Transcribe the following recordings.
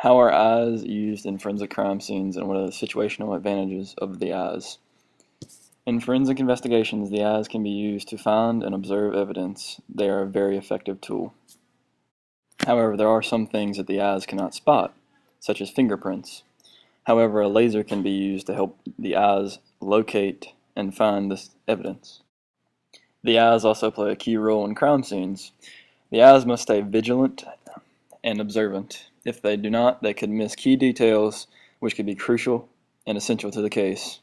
How are eyes used in forensic crime scenes, and what are the situational advantages of the eyes? In forensic investigations, the eyes can be used to find and observe evidence. They are a very effective tool. However, there are some things that the eyes cannot spot, such as fingerprints. However, a laser can be used to help the eyes locate and find this evidence. The eyes also play a key role in crime scenes. The eyes must stay vigilant and observant. If they do not, they could miss key details, which could be crucial and essential to the case.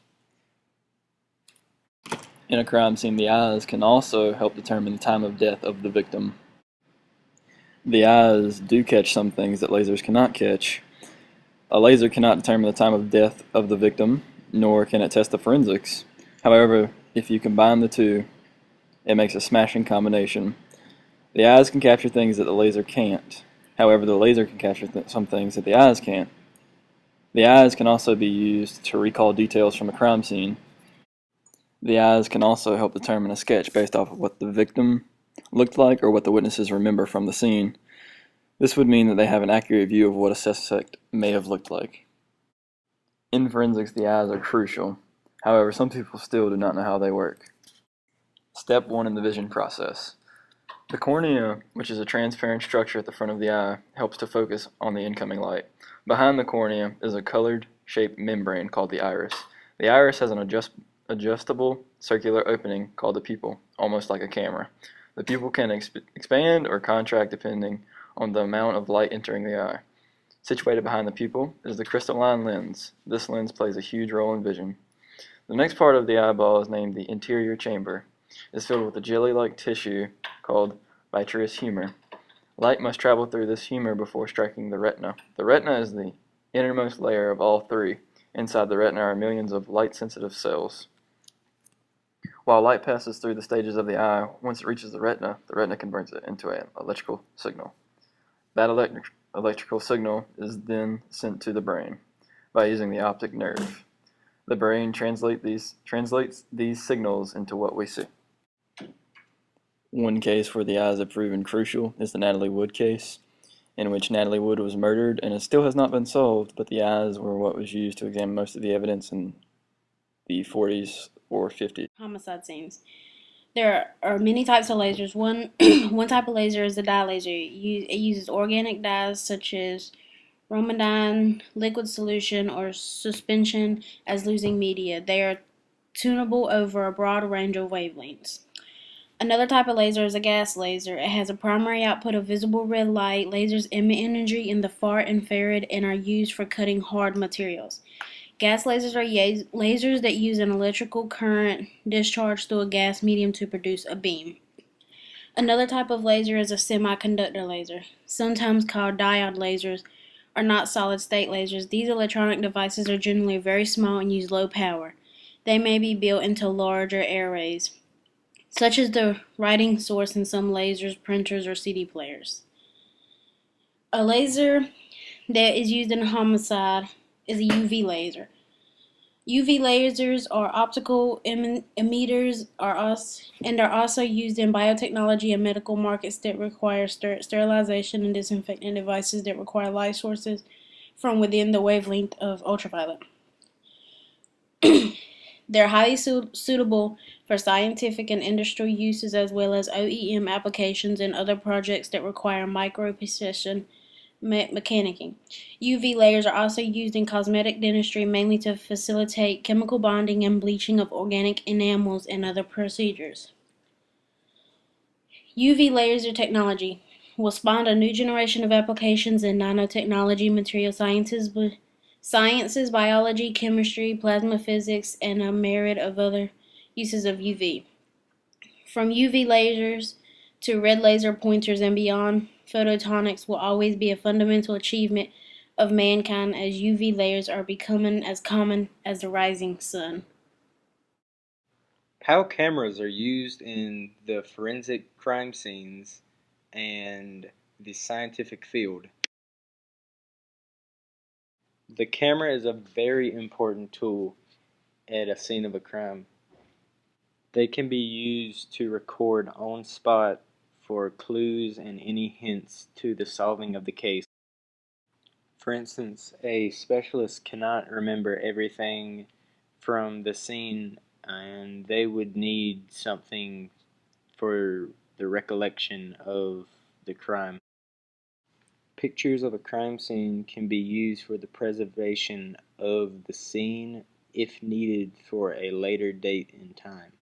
In a crime scene, the eyes can also help determine the time of death of the victim. The eyes do catch some things that lasers cannot catch. A laser cannot determine the time of death of the victim, nor can it test the forensics. However, if you combine the two, it makes a smashing combination. The eyes can capture things that the laser can't. However, the laser can capture some things that the eyes can't. The eyes can also be used to recall details from a crime scene. The eyes can also help determine a sketch based off of what the victim looked like or what the witnesses remember from the scene. This would mean that they have an accurate view of what a suspect may have looked like. In forensics, the eyes are crucial. However, some people still do not know how they work. Step 1 in the vision process. The cornea, which is a transparent structure at the front of the eye, helps to focus on the incoming light. Behind the cornea is a colored shaped membrane called the iris. The iris has an adjustable circular opening called the pupil, almost like a camera. The pupil can expand or contract depending on the amount of light entering the eye. Situated behind the pupil is the crystalline lens. This lens plays a huge role in vision. The next part of the eyeball is named the interior chamber. It is filled with a jelly-like tissue called vitreous humor. Light must travel through this humor before striking the retina. The retina is the innermost layer of all three. Inside the retina are millions of light-sensitive cells. While light passes through the stages of the eye, once it reaches the retina converts it into an electrical signal. That electrical signal is then sent to the brain by using the optic nerve. The brain translates these signals into what we see. One case where the eyes have proven crucial is the Natalie Wood case, in which Natalie Wood was murdered, and it still has not been solved, but the eyes were what was used to examine most of the evidence in the 40s or 50s. Homicide scenes. There are many types of lasers. One type of laser is the dye laser. It uses organic dyes such as bromidine, liquid solution, or suspension as losing media. They are tunable over a broad range of wavelengths. Another type of laser is a gas laser. It has a primary output of visible red light. Lasers emit energy in the far infrared and are used for cutting hard materials. Gas lasers are lasers that use an electrical current discharged through a gas medium to produce a beam. Another type of laser is a semiconductor laser, sometimes called diode lasers, are not solid-state lasers. These electronic devices are generally very small and use low power. They may be built into larger arrays, such as the writing source in some lasers, printers, or CD players. A laser that is used in homicide is a UV laser. UV lasers are optical emitters and are also used in biotechnology and medical markets that require sterilization and disinfecting devices that require light sources from within the wavelength of ultraviolet. They're highly suitable for scientific and industrial uses as well as OEM applications and other projects that require micro-precision mechanicking. UV layers are also used in cosmetic dentistry, mainly to facilitate chemical bonding and bleaching of organic enamels and other procedures. UV laser technology will spawn a new generation of applications in nanotechnology, material sciences, biology, chemistry, plasma physics, and a myriad of other uses of UV. From UV lasers to red laser pointers and beyond, photonics will always be a fundamental achievement of mankind as UV layers are becoming as common as the rising sun. How cameras are used in the forensic crime scenes and the scientific field. The camera is a very important tool at a scene of a crime. They can be used to record on spot for clues and any hints to the solving of the case. For instance, a specialist cannot remember everything from the scene, and they would need something for the recollection of the crime. Pictures of a crime scene can be used for the preservation of the scene if needed for a later date and time.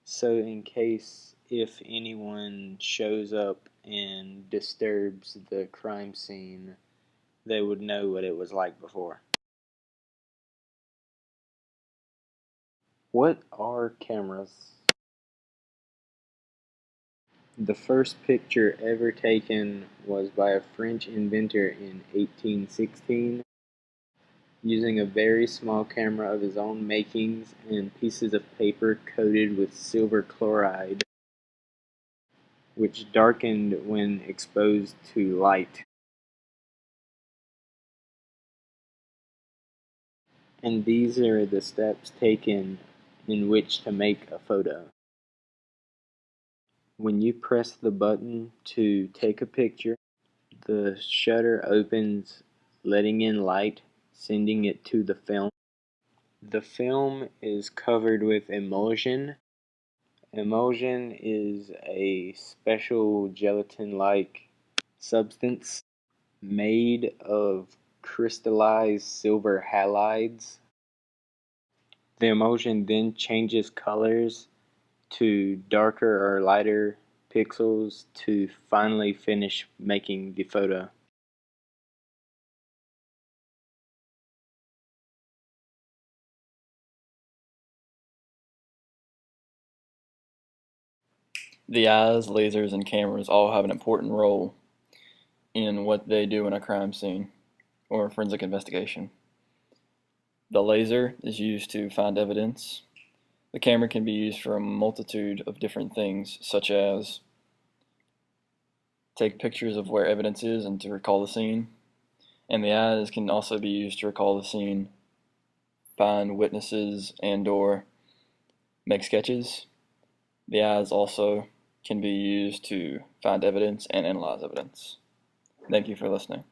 So in case if anyone shows up and disturbs the crime scene, they would know what it was like before. What are cameras? The first picture ever taken was by a French inventor in 1816, using a very small camera of his own makings and pieces of paper coated with silver chloride, which darkened when exposed to light. And these are the steps taken in which to make a photo. When you press the button to take a picture, the shutter opens, letting in light, sending it to the film. The film is covered with emulsion. Emulsion is a special gelatin-like substance made of crystallized silver halides. The emulsion then changes colors to darker or lighter pixels to finally finish making the photo. The eyes, lasers, and cameras all have an important role in what they do in a crime scene or forensic investigation. The laser is used to find evidence. The camera can be used for a multitude of different things, such as take pictures of where evidence is and to recall the scene. And the eyes can also be used to recall the scene, find witnesses, and/or make sketches. The eyes also can be used to find evidence and analyze evidence. Thank you for listening.